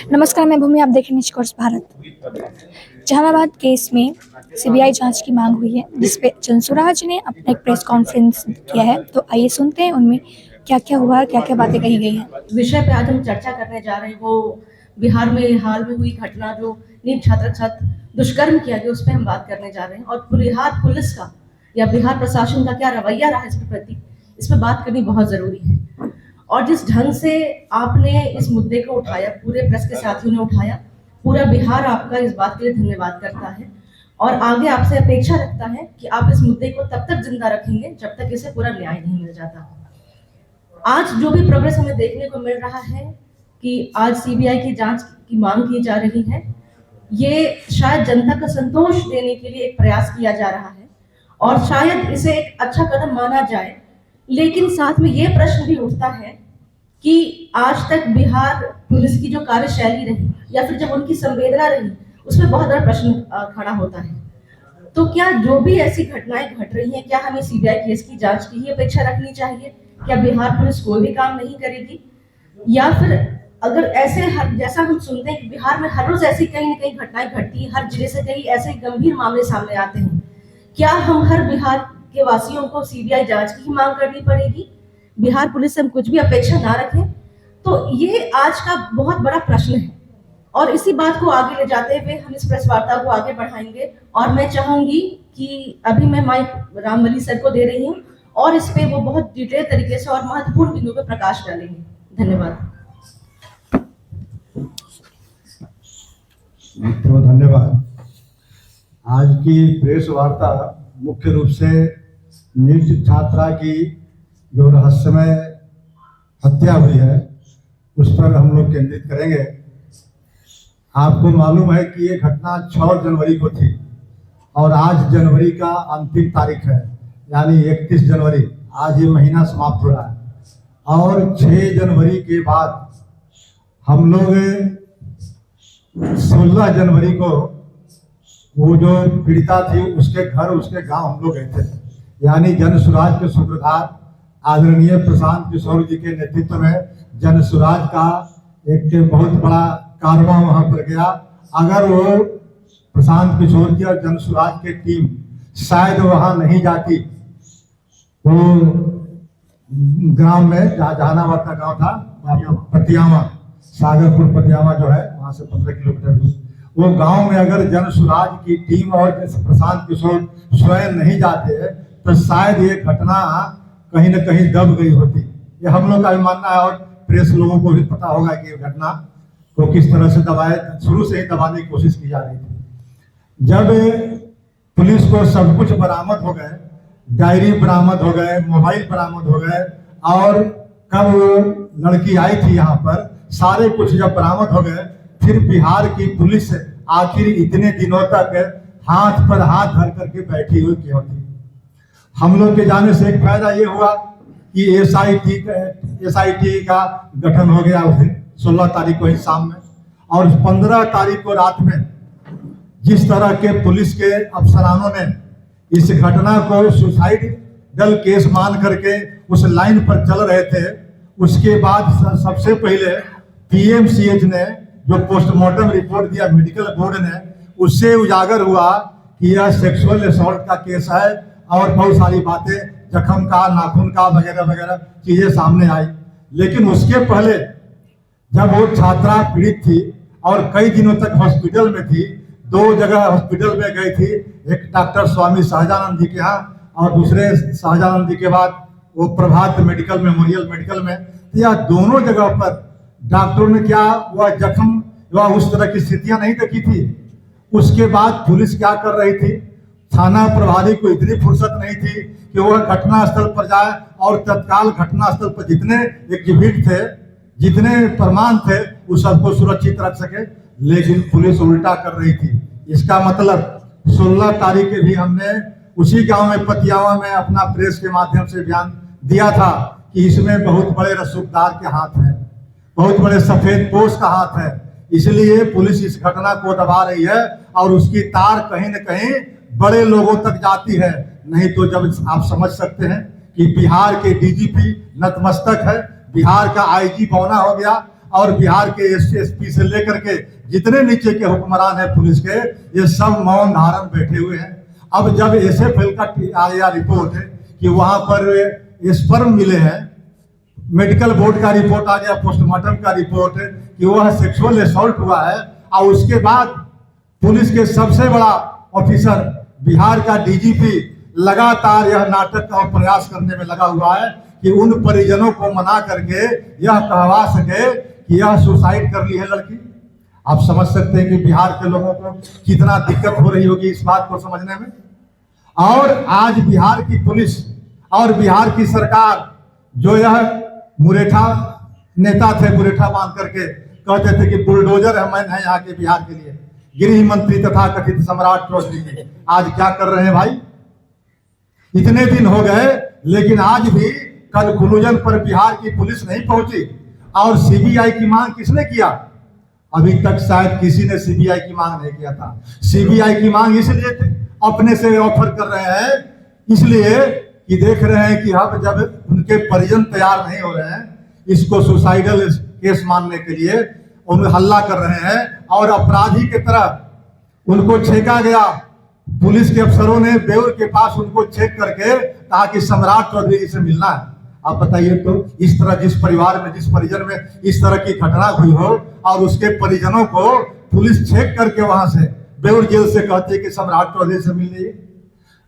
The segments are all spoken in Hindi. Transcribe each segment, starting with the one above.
नमस्कार, मैं भूमि, आप देख रहे हैं news course Bharat. Jehanabad case में सीबीआई जांच की मांग हुई है, जिस पे जंसुराज ने अपना एक प्रेस कॉन्फ्रेंस किया है। तो आइए सुनते हैं उनमें क्या क्या हुआ, क्या क्या बातें कही गई हैं। विषय पे आज हम चर्चा करने जा रहे हैं वो बिहार में हाल में हुई घटना जो नीट छात्र के साथ दुष्कर्म किया गया, उस पर हम बात करने जा रहे हैं। और बिहार पुलिस का या बिहार प्रशासन का क्या रवैया रहा इसके प्रति, इस पर बात करनी बहुत जरूरी है। और जिस ढंग से आपने इस मुद्दे को उठाया, पूरे प्रेस के साथियों ने उठाया, पूरा बिहार आपका इस बात के लिए धन्यवाद करता है और आगे आपसे अपेक्षा रखता है कि आप इस मुद्दे को तब तक जिंदा रखेंगे जब तक इसे पूरा न्याय नहीं मिल जाता। आज जो भी प्रोग्रेस हमें देखने को मिल रहा है कि आज सीबीआई की जांच की मांग की जा रही है, ये शायद जनता को संतोष देने के लिए एक प्रयास किया जा रहा है और शायद इसे एक अच्छा कदम माना जाए। लेकिन साथ में ये प्रश्न भी उठता है कि आज तक बिहार पुलिस की जो कार्यशैली रही या फिर जब उनकी संवेदना रही, उसमें बहुत बड़ा प्रश्न खड़ा होता है। तो क्या जो भी ऐसी घटनाएं घट रही हैं, क्या हमें सीबीआई केस की जांच की ही अपेक्षा रखनी चाहिए? क्या बिहार पुलिस कोई भी काम नहीं करेगी? या फिर अगर ऐसे जैसा हम सुनते हैं कि बिहार में हर रोज ऐसी कहीं न कहीं घटनाएं घटती हैं, हर जिले से कई ऐसे गंभीर मामले सामने आते हैं, क्या हम हर बिहार के वासियों को सीबीआई जांच की ही मांग करनी पड़ेगी? बिहार पुलिस से हम कुछ भी अपेक्षा ना रखें? तो ये आज का बहुत बड़ा प्रश्न है और इसी बात को आगे ले जाते हुए हम इस प्रेस वार्ता को आगे बढ़ाएंगे। और मैं चाहूंगी कि अभी मैं माइक रामबली सर को दे रही हूँ और इस पे वो बहुत डिटेल तरीके से और महत्वपूर्ण बिंदुओं पर प्रकाश डालेंगे। धन्यवाद। तो धन्यवाद। आज की प्रेस वार्ता मुख्य रूप से नीट छात्रा की जो रहस्यमय हत्या हुई है उस पर हम लोग केंद्रित करेंगे। आपको मालूम है कि ये घटना 6 जनवरी को थी और आज जनवरी का अंतिम तारीख है, यानी 31 जनवरी। आज ये महीना समाप्त हो रहा है और 6 जनवरी के बाद हम लोग 16 जनवरी को वो जो पीड़िता थी उसके घर, उसके गांव हम लोग गए थे। यानी जन सुराज के सूत्रधार आदरणीय प्रशांत किशोर जी के नेतृत्व में जन सुराज का एक बहुत बड़ा कारवां वहां पर गया। अगर वो प्रशांत किशोर जी और जन सुराज की टीम शायद वहां नहीं जाती, वो ग्राम में जहानाबाद का गांव था पतियावा, सागरपुर पतियावा जो है वहां से 15 किलोमीटर दूर, वो गांव में अगर जन सुराज की टीम और प्रशांत किशोर स्वयं नहीं जाते तो शायद ये घटना कहीं न कहीं दब गई होती। ये हम लोग का भी मानना है और प्रेस लोगों को भी पता होगा कि ये घटना को किस तरह से दबाए, शुरू से ही दबाने की कोशिश की जा रही थी। जब पुलिस को सब कुछ बरामद हो गए, डायरी बरामद हो गए, मोबाइल बरामद हो गए और कब वो लड़की आई थी यहाँ पर, सारे कुछ जब बरामद हो गए, फिर बिहार की पुलिस आखिर इतने दिनों तक हाथ पर हाथ धर करके बैठी हुई क्यों थी? हम लोग के जाने से एक फायदा ये हुआ कि एसआईटी का गठन हो गया उस दिन 16 तारीख को ही शाम में, और 15 तारीख को रात में जिस तरह के पुलिस के अफसरानों ने इस घटना को सुसाइडल केस मान करके उस लाइन पर चल रहे थे, उसके बाद सबसे पहले पीएमसीएच ने जो पोस्टमार्टम रिपोर्ट दिया मेडिकल बोर्ड ने, उससे उजागर हुआ कि यह सेक्सुअल असॉल्ट का केस है और बहुत सारी बातें, जख्म का, नाखून का वगैरह वगैरह चीजें सामने आई। लेकिन उसके पहले जब वो छात्रा पीड़ित थी और कई दिनों तक हॉस्पिटल में थी, 2 जगह हॉस्पिटल में गई थी, एक डॉक्टर स्वामी सहजानंद जी के यहाँ और दूसरे सहजानंद जी के बाद वो प्रभात मेडिकल मेमोरियल मेडिकल में, तो यह दोनों जगह पर डॉक्टरों ने क्या वह जख्म वह उस तरह की स्थितियां नहीं देखी थी। उसके बाद पुलिस क्या कर रही थी, थाना प्रभारी को इतनी फुर्सत नहीं थी कि वह घटनास्थल पर जाए और तत्काल घटनास्थल पर जितने एग्जिबिट थे, जितने प्रमाण थे, उस सबको सुरक्षित रख सके। लेकिन पुलिस उल्टा कर रही थी। इसका मतलब 16 तारीख के भी हमने उसी गांव में पतियावा में अपना प्रेस के माध्यम से बयान दिया था कि इसमें बहुत बड़े रसूखदार के हाथ हैं, बहुत बड़े सफेद पोश का हाथ है। इसलिए पुलिस इस घटना को दबा रही है और उसकी तार कहीं न कहीं बड़े लोगों तक जाती है। नहीं तो जब आप समझ सकते हैं कि बिहार के डीजीपी नतमस्तक है, बिहार का आईजी बौना हो गया और बिहार के एसपी से लेकर के जितने नीचे के हुक्मरान हैं पुलिस के, ये सब मौन धारण बैठे हुए हैं। अब जब एसएफएल का आया रिपोर्ट है कि वहां पर स्पर्म मिले हैं, मेडिकल बोर्ड का रिपोर्ट आ गया, पोस्टमार्टम का रिपोर्ट है कि वह सेक्सुअल असॉल्ट हुआ है, और उसके बाद पुलिस के सबसे बड़ा ऑफिसर बिहार का डीजीपी लगातार यह नाटक और प्रयास करने में लगा हुआ है कि उन परिजनों को मना करके यह कहवा सके कि यह सुसाइड कर ली है लड़की। आप समझ सकते हैं कि बिहार के लोगों को कितना दिक्कत हो रही होगी इस बात को समझने में। और आज बिहार की पुलिस और बिहार की सरकार, जो यह मुरेठा नेता थे, मुरेठा बांध करके कहते थे कि बुलडोजर है मैन है यहाँ के बिहार के लिए, गृह मंत्री तथा कथित सम्राट चौधरी जी आज क्या कर रहे हैं भाई? इतने दिन हो गए लेकिन आज भी कंक्लूजन पर बिहार की पुलिस नहीं पहुंची। और सीबीआई की मांग किसने किया? अभी तक शायद किसी ने सीबीआई की मांग नहीं किया था। सीबीआई की मांग इसलिए अपने से ऑफर कर रहे हैं, इसलिए कि देख रहे हैं कि अब जब उनके परिजन तैयार नहीं हो रहे हैं इसको सुसाइडल केस मानने के लिए, उन्हें हल्ला कर रहे हैं और अपराधी की तरह उनको छेका गया। पुलिस के अफसरों ने बेउर के पास उनको चेक करके कहा कि सम्राट चौधरी से मिलना है। आप बताइए तो, इस तरह जिस परिवार में, जिस परिजन में इस तरह की घटना हुई हो और उसके परिजनों को पुलिस चेक करके वहां से बेउर जेल से कहती है कि सम्राट चौधरी से मिलिए।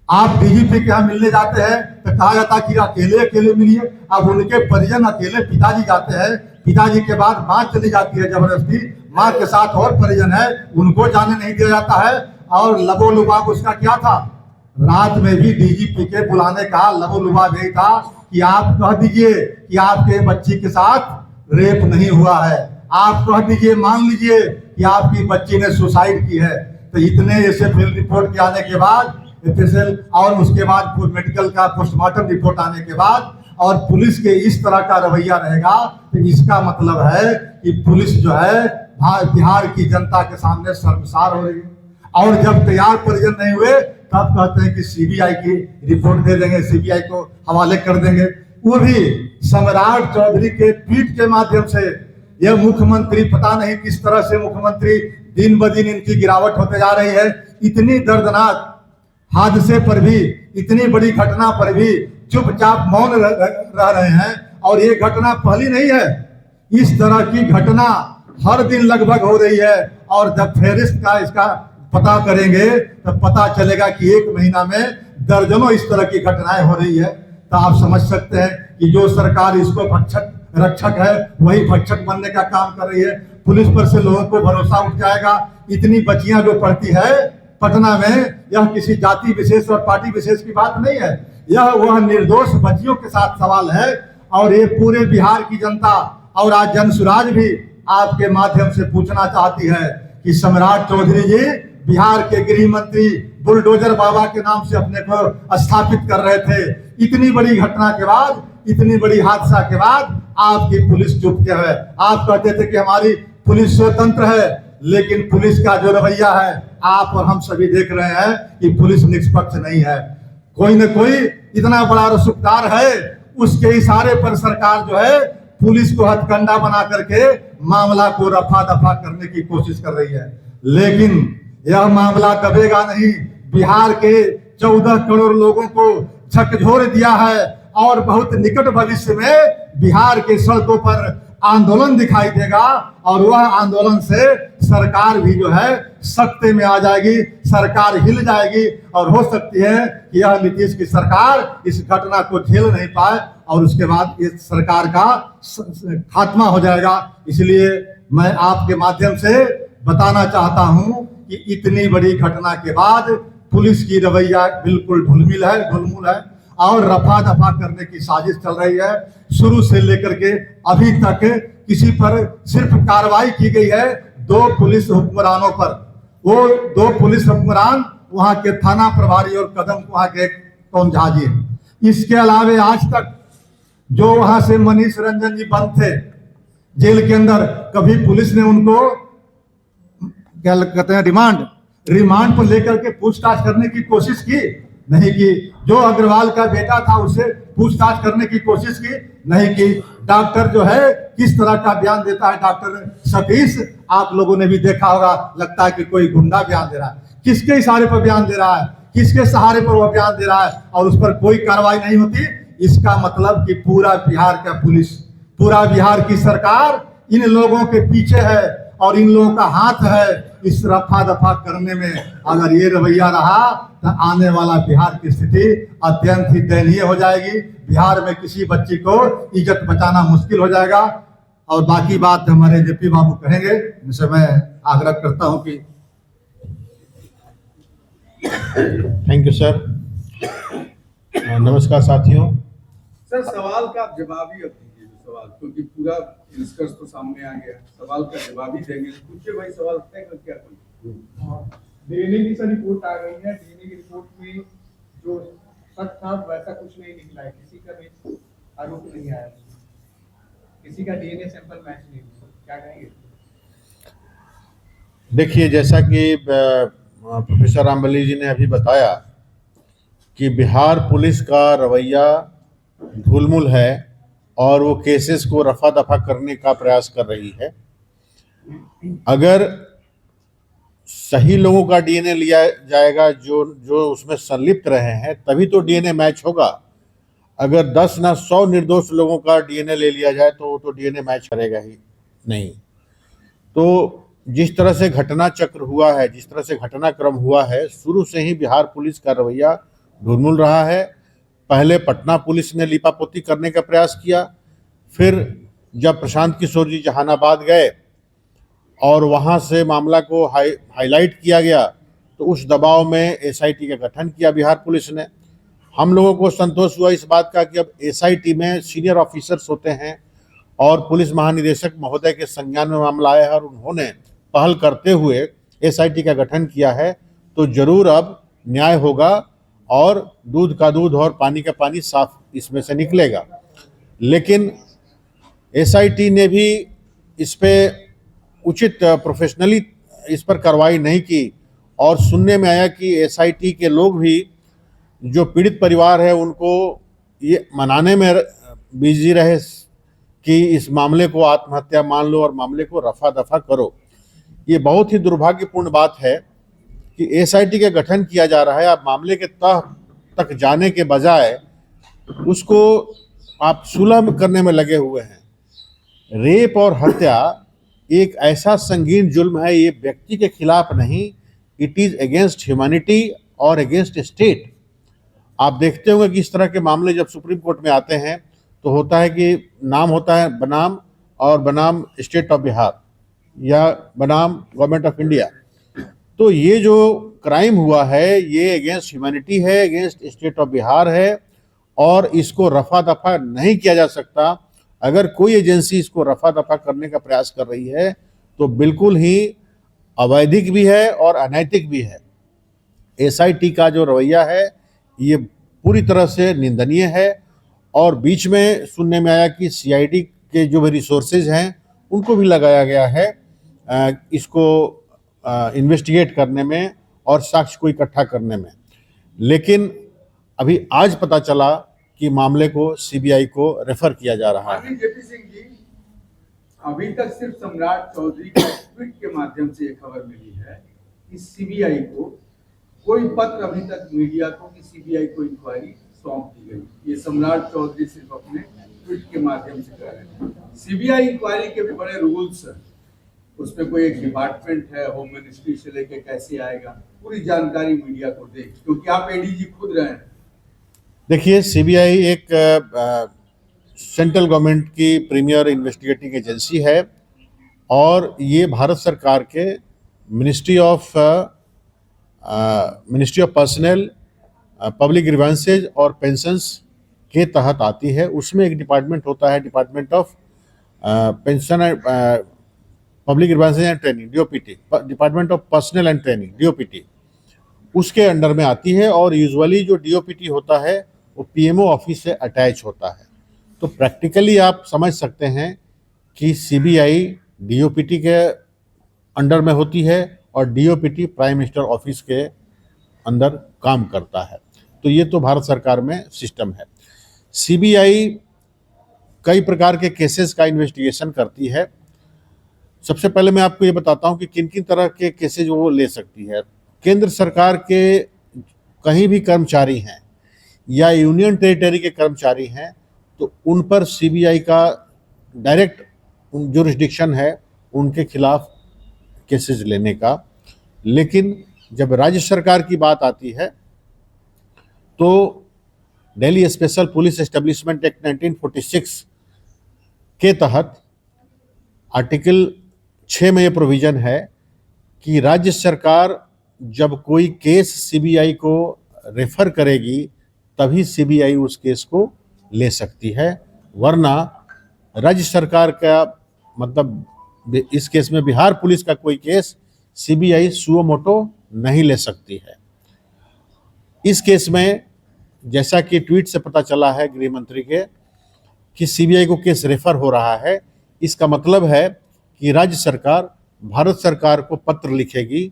आप डीजीपी के यहाँ मिलने जाते हैं तो कहा जाता है कि अकेले अकेले मिलिए। अब उनके परिजन अकेले, पिताजी जाते हैं, पिताजी के बाद माँ चली जाती है जबरदस्ती, माँ के साथ और परिजन है उनको जाने नहीं दिया जाता है। और लबो लुबाब उसका क्या था? रात में भी डीजीपी के बुलाने का लबो लुबाब यही था कि आप कह दीजिए कि आपके बच्ची के साथ रेप नहीं हुआ है, आप कह दीजिए, मान लीजिए कि आपकी बच्ची ने सुसाइड की है। तो इतने एसएफएल रिपोर्ट के आने के बाद, एफएसएल और उसके बाद मेडिकल का पोस्टमार्टम रिपोर्ट आने के बाद और पुलिस के इस तरह का रवैया रहेगा तो इसका मतलब है कि पुलिस जो है बिहार की जनता के सामने शर्मसार हो रही है। और जब तैयार परिजन नहीं हुए तब कहते हैं कि सीबीआई की रिपोर्ट दे देंगे, सीबीआई को हवाले कर देंगे। वो भी सम्राट चौधरी के ट्वीट के माध्यम से। यह मुख्यमंत्री, पता नहीं किस तरह से मुख्यमंत्री दिन ब दिन इनकी गिरावट होते जा रही है। इतनी दर्दनाक हादसे पर भी, इतनी बड़ी घटना पर भी चुपचाप मौन रह रहे हैं। और ये घटना पहली नहीं है, इस तरह की घटना हर दिन लगभग हो रही है। और जब फेरिस्त का इसका पता करेंगे तो पता चलेगा कि एक महीना में दर्जनों इस तरह की घटनाएं हो रही है। तो आप समझ सकते हैं कि जो सरकार इसको भक्षक रक्षक है वही भक्षक बनने का काम कर रही है। पुलिस पर से लोगों को भरोसा उठ जाएगा। इतनी बच्चियां जो पढ़ती है पटना में, यह किसी जाति विशेष और पार्टी विशेष की बात नहीं है, यह वह निर्दोष बच्चियों के साथ सवाल है। और ये पूरे बिहार की जनता और आज जनसुराज भी आपके माध्यम से पूछना चाहती है कि सम्राट चौधरी जी बिहार के गृह मंत्री बुलडोजर बाबा के नाम से अपने को स्थापित कर रहे थे। इतनी बड़ी घटना के बाद, इतनी बड़ी हादसा के बाद आपकी पुलिस चुप क्यों है? आप कहते थे कि हमारी पुलिस स्वतंत्र है, लेकिन पुलिस का जो रवैया है आप और हम सभी देख रहे हैं कि पुलिस निष्पक्ष नहीं है। कोई न कोई इतना बड़ा रसूखदार है, उसके इशारे पर सरकार जो है पुलिस को हथकंडा बना करके मामला को रफा दफा करने की कोशिश कर रही है। लेकिन यह मामला दबेगा नहीं। बिहार के 14 करोड़ लोगों को झकझोर दिया है और बहुत निकट भविष्य में बिहार के सड़कों पर आंदोलन दिखाई देगा। और वह आंदोलन से सरकार भी जो है सख्ते में आ जाएगी, सरकार हिल जाएगी। और हो सकती है कि यह नीतीश की सरकार इस घटना को झेल नहीं पाए और उसके बाद इस सरकार का खात्मा हो जाएगा। इसलिए मैं आपके माध्यम से बताना चाहता हूं कि इतनी बड़ी घटना के बाद पुलिस की रवैया बिल्कुल ढुलमुल है और रफा दफा करने की साजिश चल रही है। शुरू से लेकर के अभी तक किसी पर सिर्फ कार्रवाई की गई है 2 पुलिस हुक्मरानों पर। वो 2 पुलिस हुक्मरान वहां के थाना प्रभारी और कदम वहां के कौन झा जी हैं। इसके अलावे आज तक जो वहां से मनीष रंजन जी बंद थे जेल के अंदर, कभी पुलिस ने उनको क्या कहते हैं रिमांड पर लेकर के पूछताछ करने की कोशिश की? नहीं की। जो अग्रवाल का बेटा था उससे पूछताछ करने की कोशिश की, नहीं की। डॉक्टर जो है किस तरह का बयान देता है, डॉक्टर सतीश, आप लोगों ने भी देखा होगा, लगता है कि कोई गुंडा बयान दे रहा है। किसके इशारे पर बयान दे रहा है, किसके सहारे पर वह बयान दे रहा है, और उस पर कोई कार्रवाई नहीं होती। इसका मतलब कि पूरा बिहार का पुलिस, पूरा बिहार की सरकार इन लोगों के पीछे है और इन लोगों का हाथ है इस रफा दफा करने में। अगर ये रवैया रहा तो आने वाला बिहार की स्थिति अत्यंत ही दयनीय हो जाएगी। बिहार में किसी बच्ची को इज्जत बचाना मुश्किल हो जाएगा। और बाकी बात हमारे जेपी बाबू कहेंगे, उनसे मैं आग्रह करता हूं कि थैंक यू सर। नमस्कार साथियों। सर, सवाल का आप जवाब ही अब दीजिए सवाल, क्योंकि पूरा निष्कर्ष तो सामने आ गया। सवाल का जवाब ही देंगे, पूछिए भाई सवाल तय कर क्या कोई। डीएनए की सर रिपोर्ट आ गई है। डीएनए की रिपोर्ट में जो सच था वैसा कुछ नहीं निकला है, किसी का भी आरोप नहीं आया, किसी का डीएनए सैंपल मैच नहीं हुआ, क्या कहेंगे? देखिए, जैसा कि प्रोफेसर रामबली जी ने अभी बताया कि बिहार पुलिस का रवैया ढुलमुल है और वो केसेस को रफा दफा करने का प्रयास कर रही है। अगर सही लोगों का डीएनए लिया जाएगा जो उसमें संलिप्त रहे हैं, तभी तो डीएनए मैच होगा। अगर 10 ना 100 निर्दोष लोगों का डीएनए ले लिया जाए तो डीएनए मैच करेगा ही नहीं। तो जिस तरह से घटना चक्र हुआ है, जिस तरह से घटनाक्रम हुआ है, शुरू से ही बिहार पुलिस का रवैया ढुलमुल रहा है। पहले पटना पुलिस ने लीपापोती करने का प्रयास किया, फिर जब प्रशांत किशोर जी जहानाबाद गए और वहां से मामला को हाईलाइट किया गया, तो उस दबाव में एसआईटी का गठन किया बिहार पुलिस ने। हम लोगों को संतोष हुआ इस बात का कि अब एसआईटी में सीनियर ऑफिसर्स होते हैं और पुलिस महानिदेशक महोदय के संज्ञान में मामला आया है और उन्होंने पहल करते हुए एसआईटी का गठन किया है, तो जरूर अब न्याय होगा और दूध का दूध और पानी का पानी साफ इसमें से निकलेगा। लेकिन एसआईटी ने भी इस पे उचित प्रोफेशनली इस पर कार्रवाई नहीं की और सुनने में आया कि एसआईटी के लोग भी, जो पीड़ित परिवार है, उनको ये मनाने में बिजी रहे कि इस मामले को आत्महत्या मान लो और मामले को रफा दफा करो। ये बहुत ही दुर्भाग्यपूर्ण बात है कि एसआईटी का गठन किया जा रहा है। आप मामले के तह तक जाने के बजाय उसको आप सुलभ करने में लगे हुए हैं। रेप और हत्या एक ऐसा संगीन जुल्म है, ये व्यक्ति के खिलाफ नहीं, इट इज अगेंस्ट ह्यूमैनिटी और अगेंस्ट स्टेट। आप देखते होंगे कि इस तरह के मामले जब सुप्रीम कोर्ट में आते हैं तो होता है कि नाम होता है बनाम, और बनाम स्टेट ऑफ बिहार या बनाम गवर्नमेंट ऑफ इंडिया। तो ये जो क्राइम हुआ है ये अगेंस्ट ह्यूमैनिटी है, अगेंस्ट स्टेट ऑफ बिहार है और इसको रफा दफा नहीं किया जा सकता। अगर कोई एजेंसी इसको रफा दफा करने का प्रयास कर रही है तो बिल्कुल ही अवैधिक भी है और अनैतिक भी है। एसआईटी का जो रवैया है ये पूरी तरह से निंदनीय है। और बीच में सुनने में आया कि सीआईडी के जो भी रिसोर्सेज हैं उनको भी लगाया गया है इसको इन्वेस्टिगेट करने में और साक्ष्य को इकट्ठा करने में। लेकिन अभी आज पता चला कि मामले को सीबीआई को रेफर किया जा रहा है। जेपी सिंह जी, अभी तक सिर्फ सम्राट चौधरी के ट्वीट के माध्यम से ये खबर मिली है कि सीबीआई को कोई पत्र अभी तक मीडिया को कि सीबीआई को इंक्वायरी सौंप दी गई। ये सम्राट चौधरी सिर्फ अपने ट्वीट के माध्यम से कर रहे हैं। सीबीआई इंक्वायरी के भी बड़े रूल्स हैं, उसमें कोई एक डिपार्टमेंट है, होम मिनिस्ट्री से लेके कैसे आएगा, पूरी जानकारी मीडिया को दे, क्योंकि आप एडीजी खुद रहे हैं। देखिए, सीबीआई एक सेंट्रल गवर्नमेंट की प्रीमियर इन्वेस्टिगेटिंग एजेंसी है और ये भारत सरकार के ministry of personal, public grievances और पेंशंस के तहत आती है। उसमें एक डिपार्टमेंट होता है, department of pension and public grievances and training, DOPT, department of personal and training, DOPT, उसके अंडर में आती है। और यूजुअली जो डीओपीटी होता है वो पीएमओ ऑफिस से अटैच होता है। तो प्रैक्टिकली आप समझ सकते हैं कि सीबीआई डीओपीटी के अंडर में होती है और डीओपीटी प्राइम मिनिस्टर ऑफिस के अंदर काम करता है। तो ये तो भारत सरकार में सिस्टम है। सीबीआई कई प्रकार के केसेस का इन्वेस्टिगेशन करती है। सबसे पहले मैं आपको ये बताता हूँ कि किन किन तरह के केसेज वो ले सकती है। केंद्र सरकार के कहीं भी कर्मचारी हैं या यूनियन टेरिटरी के कर्मचारी हैं तो उन पर सीबीआई का डायरेक्ट जुरिस्डिक्शन है उनके खिलाफ केसेस लेने का। लेकिन जब राज्य सरकार की बात आती है तो Delhi special police establishment act 1946 के तहत आर्टिकल 6 में ये प्रोविज़न है कि राज्य सरकार जब कोई केस सीबीआई को रेफर करेगी तभी सीबीआई उस केस को ले सकती है, वरना राज्य सरकार का मतलब इस केस में बिहार पुलिस का कोई केस सीबीआई सुओ मोटो नहीं ले सकती है। इस केस में जैसा कि ट्वीट से पता चला है गृह मंत्री के कि सीबीआई को केस रेफर हो रहा है, इसका मतलब है कि राज्य सरकार भारत सरकार को पत्र लिखेगी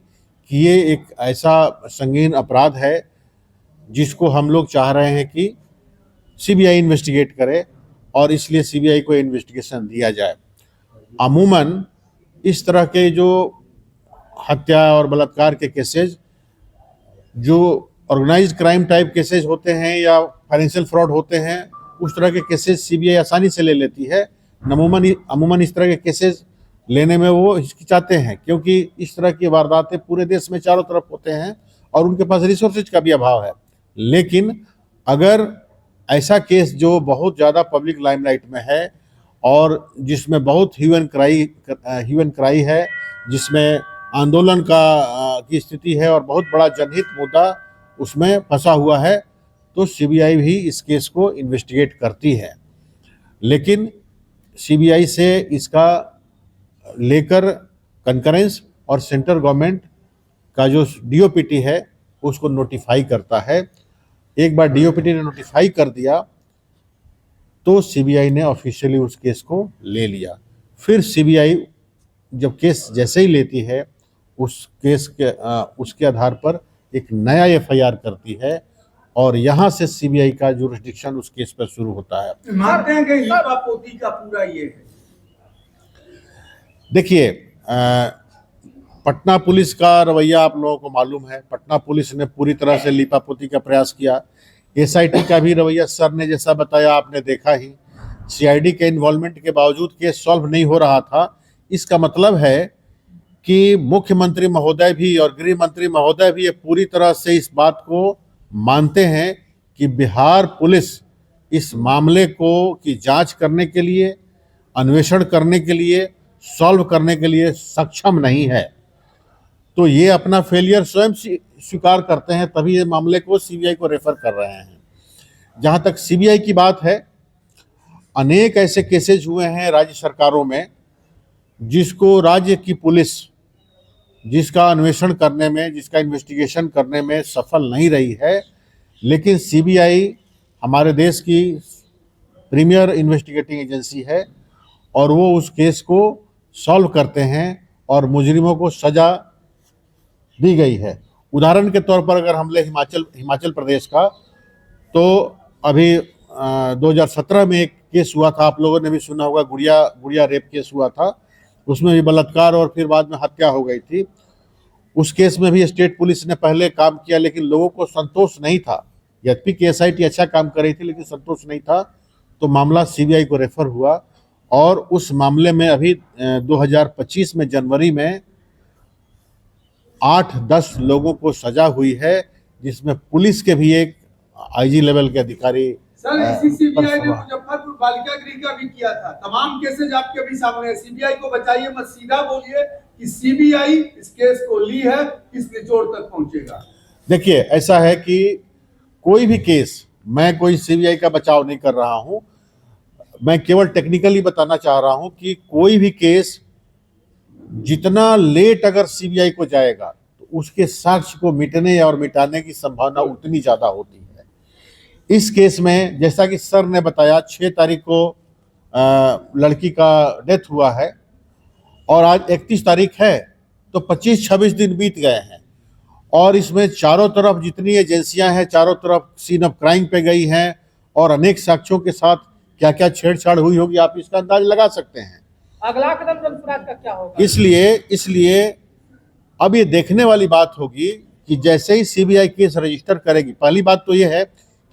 कि ये एक ऐसा संगीन अपराध है जिसको हम लोग चाह रहे हैं कि सीबीआई इन्वेस्टिगेट करे और इसलिए सीबीआई को इन्वेस्टिगेशन दिया जाए। अमूमन इस तरह के जो हत्या और बलात्कार के केसेज जो ऑर्गेनाइज्ड क्राइम टाइप केसेज होते हैं या फाइनेंशियल फ्रॉड होते हैं उस तरह के केसेज सीबीआई आसानी से ले लेती है। अमूमन इस तरह के केसेज लेने में वो हिचकिचाते हैं क्योंकि इस तरह की वारदातें पूरे देश में चारों तरफ होते हैं और उनके पास रिसोर्सेज का भी अभाव है। लेकिन अगर ऐसा केस जो बहुत ज़्यादा पब्लिक लाइमलाइट में है और जिसमें बहुत ह्यू एंड क्राई है, जिसमें आंदोलन की स्थिति है और बहुत बड़ा जनहित मुद्दा उसमें फंसा हुआ है, तो सीबीआई भी इस केस को इन्वेस्टिगेट करती है। लेकिन सीबीआई से इसका लेकर कंकरेंस और सेंट्रल गवर्नमेंट का जो डीओपीटी है उसको नोटिफाई करता है। एक बार डीओपीटी ने नोटिफाई कर दिया तो सीबीआई ने ऑफिशियली उस केस को ले लिया। फिर सीबीआई जब केस जैसे ही लेती है उस केस के उसके आधार पर एक नया एफआईआर करती है और यहाँ से सीबीआई का जुरिस्डिक्शन उस केस पर शुरू होता है। मानते हैं कि लीपापोती का पूरा ये है। देखिए, पटना पुलिस का रवैया आप लोगों को मालूम है। पटना पुलिस ने पूरी तरह से लीपापोती का प्रयास किया। एसआईटी का भी रवैया सर ने जैसा बताया आपने देखा ही। सीआईडी के इन्वॉल्वमेंट के बावजूद केस सॉल्व नहीं हो रहा था। इसका मतलब है कि मुख्यमंत्री महोदय भी और गृह मंत्री महोदय भी ये पूरी तरह से इस बात को मानते हैं कि बिहार पुलिस इस मामले को की जांच करने के लिए, अन्वेषण करने के लिए, सॉल्व करने के लिए सक्षम नहीं है। तो ये अपना फेलियर स्वयं स्वीकार करते हैं, तभी ये मामले को सीबीआई को रेफर कर रहे हैं। जहाँ तक सीबीआई की बात है, अनेक ऐसे केसेज हुए हैं राज्य सरकारों में जिसको राज्य की पुलिस जिसका अन्वेषण करने में, जिसका इन्वेस्टिगेशन करने में सफल नहीं रही है, लेकिन सीबीआई हमारे देश की प्रीमियर इन्वेस्टिगेटिंग एजेंसी है और वो उस केस को सॉल्व करते हैं और मुजरिमों को सज़ा दी गई है। उदाहरण के तौर पर अगर हम ले हिमाचल प्रदेश का, तो अभी 2017 में एक केस हुआ था, आप लोगों ने भी सुना होगा, गुड़िया रेप केस हुआ था। उसमें भी बलात्कार और फिर बाद में हत्या हो गई थी। उस केस में भी स्टेट पुलिस ने पहले काम किया लेकिन लोगों को संतोष नहीं था। यद्यपि कि एसआईटी अच्छा काम कर रही थी लेकिन संतोष नहीं था, तो मामला सीबीआई को रेफर हुआ और उस मामले में अभी 2025 में जनवरी में 8-10 लोगों को सजा हुई है, जिसमें पुलिस के भी एक आईजी लेवल के अधिकारी। सर, इसी सीबीआई ने मुजफ्फरपुर बालिका गृह का भी किया था। तमाम केसेज आपके भी सामने है। सीबीआई को बचाइए मत, सीधा बोलिए कि सीबीआई इस केस को ली है, किस निचोड़ तक पहुंचेगा। देखिए, ऐसा है कि कोई भी केस, मैं कोई सीबीआई का बचाव नहीं कर रहा हूं, मैं केवल टेक्निकली बताना चाह रहा हूं कि कोई भी केस जितना लेट अगर सीबीआई को जाएगा तो उसके साक्ष्य को मिटने और मिटाने की संभावना उतनी ज़्यादा होती है। इस केस में जैसा कि सर ने बताया 6 तारीख को लड़की का डेथ हुआ है और आज 31 तारीख है, तो 25-26 दिन बीत गए हैं और इसमें चारों तरफ जितनी एजेंसियां हैं चारों तरफ सीन ऑफ क्राइम पे गई हैं और अनेक साक्ष्यों के साथ क्या क्या छेड़छाड़ हुई होगी आप इसका अंदाज लगा सकते हैं। अगला कदम जनसुराज का क्या होगा? इसलिए अब ये देखने वाली बात होगी कि जैसे ही सीबीआई केस रजिस्टर करेगी, पहली बात तो ये है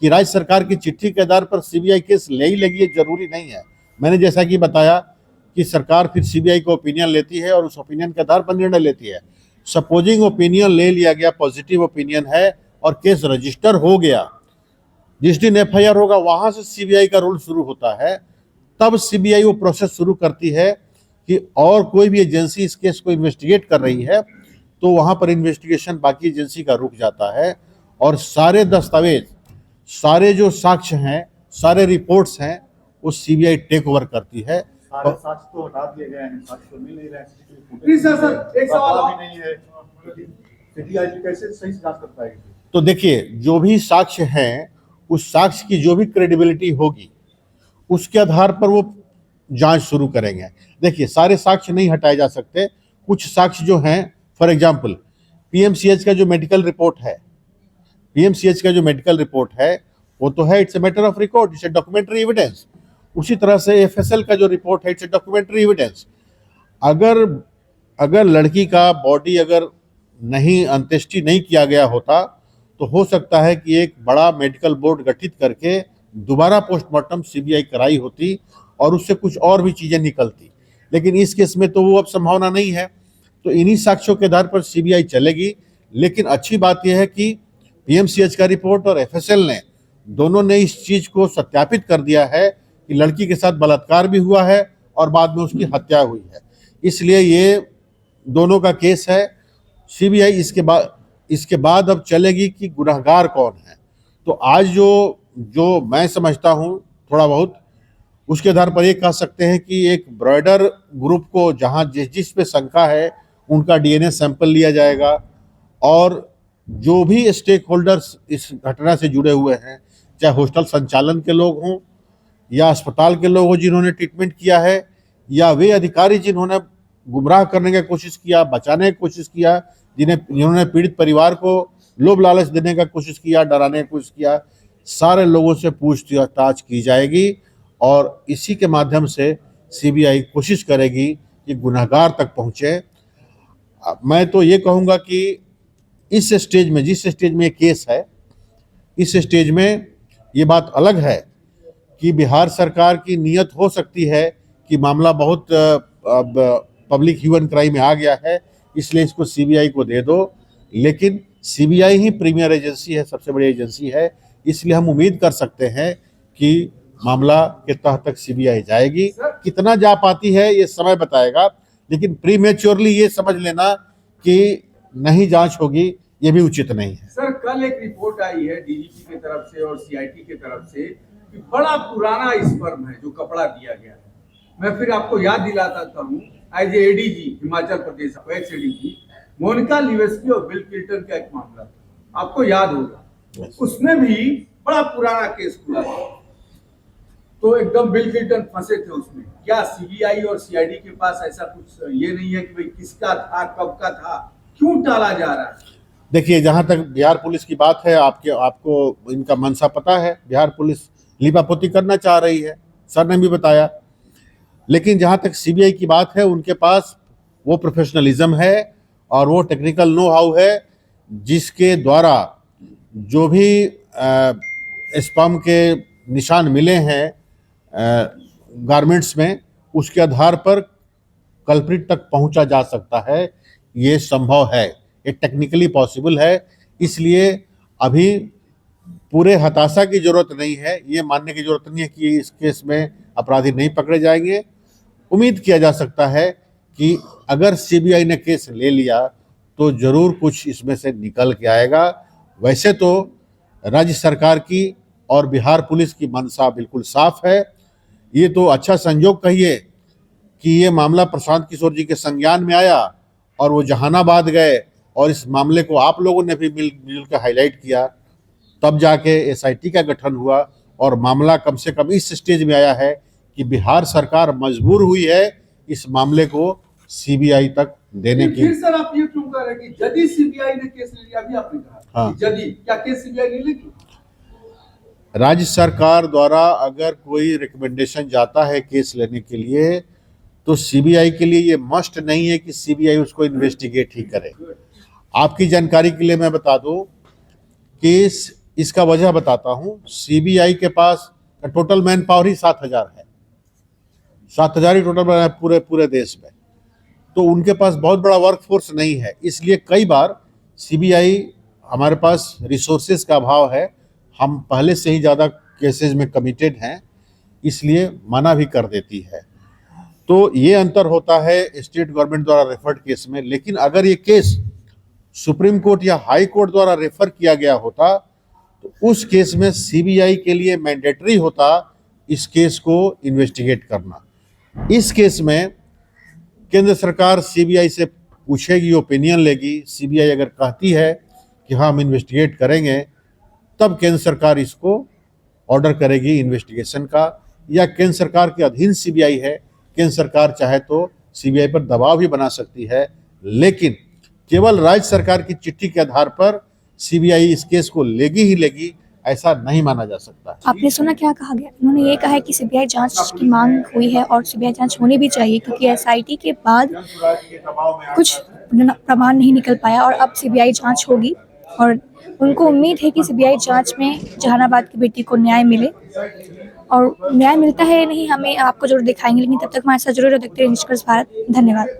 कि राज्य सरकार की चिट्ठी के आधार पर सीबीआई केस ले ही लगी, जरूरी नहीं है। मैंने जैसा कि बताया कि सरकार फिर सीबीआई को ओपिनियन लेती है और उस ओपिनियन के आधार पर निर्णय लेती है। सपोजिंग ओपिनियन ले लिया गया, पॉजिटिव ओपिनियन है और केस रजिस्टर हो गया, जिस दिन एफआईआर होगा वहां से सीबीआई का रोल शुरू होता है। तब सीबीआई वो प्रोसेस शुरू करती है कि और कोई भी एजेंसी इस केस को इन्वेस्टिगेट कर रही है तो वहां पर इन्वेस्टिगेशन बाकी एजेंसी का रुक जाता है और सारे दस्तावेज, सारे जो साक्ष्य हैं, सारे रिपोर्ट्स हैं, वो सीबीआई टेक ओवर करती है। सारे साक्ष्य तो हटा दिए गए हैं, साक्ष्य तो मिल नहीं रहे हैं। प्लीज सर, एक सवाल और। भी नहीं है, सीबीआई कैसे सही से जांच कर पाएगी? तो देखिए, जो भी साक्ष्य हैं उस साक्ष्य की जो भी क्रेडिबिलिटी होगी उसके आधार पर वो जांच शुरू करेंगे। देखिए, सारे साक्ष्य नहीं हटाए जा सकते। कुछ साक्ष्य जो हैं, फॉर एग्जांपल पीएमसीएच का जो मेडिकल रिपोर्ट है, वो तो है, it's a matter of record, it's a documentary evidence. उसी तरह से एफएसएल का जो रिपोर्ट है, इट्स ए डॉक्यूमेंट्री एविडेंस। अगर लड़की का बॉडी अगर नहीं अंत्येष्टि नहीं किया गया होता तो हो सकता है कि एक बड़ा मेडिकल बोर्ड गठित करके दोबारा पोस्टमार्टम सीबीआई कराई होती और उससे कुछ और भी चीजें निकलती, लेकिन इस केस में तो वो अब संभावना नहीं है। तो इन्हीं साक्ष्यों के आधार पर सीबीआई चलेगी। लेकिन अच्छी बात यह है कि पीएमसीएच का रिपोर्ट और एफएसएल ने दोनों ने इस चीज को सत्यापित कर दिया है कि लड़की के साथ बलात्कार भी हुआ है और बाद में उसकी हत्या हुई है। इसलिए ये दोनों का केस है। सीबीआई इसके बाद अब चलेगी कि गुनहगार कौन है। तो आज जो मैं समझता हूं थोड़ा बहुत, उसके आधार पर ये कह सकते हैं कि एक ब्रॉयडर ग्रुप को जहां जिस पे शंका है उनका डीएनए सैंपल लिया जाएगा और जो भी स्टेक होल्डर्स इस घटना से जुड़े हुए हैं, चाहे हॉस्टल संचालन के लोग हों या अस्पताल के लोग हों जिन्होंने ट्रीटमेंट किया है, या वे अधिकारी जिन्होंने गुमराह करने की कोशिश किया, बचाने की कोशिश किया, जिन्होंने पीड़ित परिवार को लोभ लालच देने का कोशिश किया, डराने की कोशिश किया, सारे लोगों से पूछताछ की जाएगी और इसी के माध्यम से सीबीआई कोशिश करेगी कि गुनहगार तक पहुंचे। मैं तो ये कहूँगा कि इस स्टेज में, जिस स्टेज में ये केस है, इस स्टेज में ये बात अलग है कि बिहार सरकार की नीयत हो सकती है कि मामला बहुत पब्लिक ह्यूमन क्राइम में आ गया है, इसलिए इसको सीबीआई को दे दो। लेकिन सीबीआई ही प्रीमियर एजेंसी है, सबसे बड़ी एजेंसी है, इसलिए हम उम्मीद कर सकते हैं कि मामला के तह तक सीबीआई जाएगी। कितना जा पाती है ये समय बताएगा, लेकिन प्रीमेच्योरली ये समझ लेना कि नहीं जांच होगी ये भी उचित नहीं है। सर, कल एक रिपोर्ट आई है डीजीपी की तरफ से और सीआईटी की तरफ से कि बड़ा पुराना स्पर्म है जो कपड़ा दिया गया है। मैं फिर आपको याद दिलाता हूँ, as ADG Himachal Pradesh, x ADG Monika लिवेस्की और बिल क्लिंटन का एक मामला था, आपको याद होगा। उसमें भी बड़ा पुराना केस खुला था, तो एकदम बिल क्लिंटन फंसे थे उसमें। क्या सीबीआई और सीआईडी के पास ऐसा कुछ ये नहीं है कि भाई किसका था, कब का था, क्यों टाला जा रहा है? देखिए, जहां तक बिहार पुलिस की बात है, आपको इनका मंशा पता है। बिहार पुलिस लीपापोती करना चाह रही है, सर ने भी बताया। लेकिन जहां तक सीबीआई की बात है, उनके पास वो प्रोफेशनलिज्म है और वो टेक्निकल नो हाउ है जिसके द्वारा जो भी स्पर्म के निशान मिले हैं गारमेंट्स में, उसके आधार पर कल्प्रिट तक पहुंचा जा सकता है। ये संभव है, ये टेक्निकली पॉसिबल है। इसलिए अभी पूरे हताशा की जरूरत नहीं है, ये मानने की जरूरत नहीं है कि इस केस में अपराधी नहीं पकड़े जाएंगे। उम्मीद किया जा सकता है कि अगर सीबीआई ने केस ले लिया तो जरूर कुछ इसमें से निकल के आएगा। वैसे तो राज्य सरकार की और बिहार पुलिस की मंशा बिल्कुल साफ है। ये तो अच्छा संयोग कहिए कि ये मामला प्रशांत किशोर जी के संज्ञान में आया और वो जहानाबाद गए और इस मामले को आप लोगों ने भी मिल कर हाईलाइट किया, तब जाके एसआईटी का गठन हुआ और मामला कम से कम इस स्टेज में आया है कि बिहार सरकार मजबूर हुई है इस मामले को सीबीआई तक देने की। फिर सर आप ये क्यों कह रहे हैं कि यदि सीबीआई ने केस ले लिया, अभी आपने कहा हाँ। कि यदि, क्या केस सीबीआई ले लेगी? राज्य सरकार द्वारा अगर कोई रिकमेंडेशन जाता है केस लेने के लिए, तो सीबीआई के लिए ये मस्ट नहीं है कि सीबीआई उसको इन्वेस्टिगेट ही करे। आपकी जानकारी के लिए मैं बता दूं कि इसका वजह बताता हूं। सीबीआई के पास टोटल मैन पावर ही 7,000 है, 7,000 ही टोटल है पूरे देश में। तो उनके पास बहुत बड़ा वर्कफोर्स नहीं है, इसलिए कई बार सीबीआई, हमारे पास रिसोर्सेज का अभाव है, हम पहले से ही ज़्यादा केसेस में कमिटेड हैं, इसलिए मना भी कर देती है। तो ये अंतर होता है स्टेट गवर्नमेंट द्वारा रेफर्ड केस में। लेकिन अगर ये केस सुप्रीम कोर्ट या हाई कोर्ट द्वारा रेफर किया गया होता, तो उस केस में सीबीआई के लिए मैंडेटरी होता इस केस को इन्वेस्टिगेट करना। इस केस में केंद्र सरकार सीबीआई से पूछेगी, ओपिनियन लेगी। सीबीआई अगर कहती है कि हाँ हम इन्वेस्टिगेट करेंगे, तब केंद्र सरकार इसको ऑर्डर करेगी इन्वेस्टिगेशन का, या केंद्र सरकार के अधीन सीबीआई है, केंद्र सरकार चाहे तो सीबीआई पर दबाव भी बना सकती है। लेकिन केवल राज्य सरकार की चिट्ठी के आधार पर सीबीआई इस केस को लेगी ही लेगी, ऐसा नहीं माना जा सकता। आपने सुना क्या कहा गया? उन्होंने ये कहा है कि सीबीआई जांच की मांग हुई है और सीबीआई जांच होनी भी चाहिए, क्योंकि एसआईटी के बाद कुछ प्रमाण नहीं निकल पाया और अब सीबीआई जांच होगी। और उनको उम्मीद है कि सीबीआई जांच में जहानाबाद की बेटी को न्याय मिले, और न्याय मिलता है या नहीं हमें आपको जरूर दिखाएंगे। लेकिन तब तक हमारे साथ जरूर देखते रहिए निष्कर्ष भारत। धन्यवाद।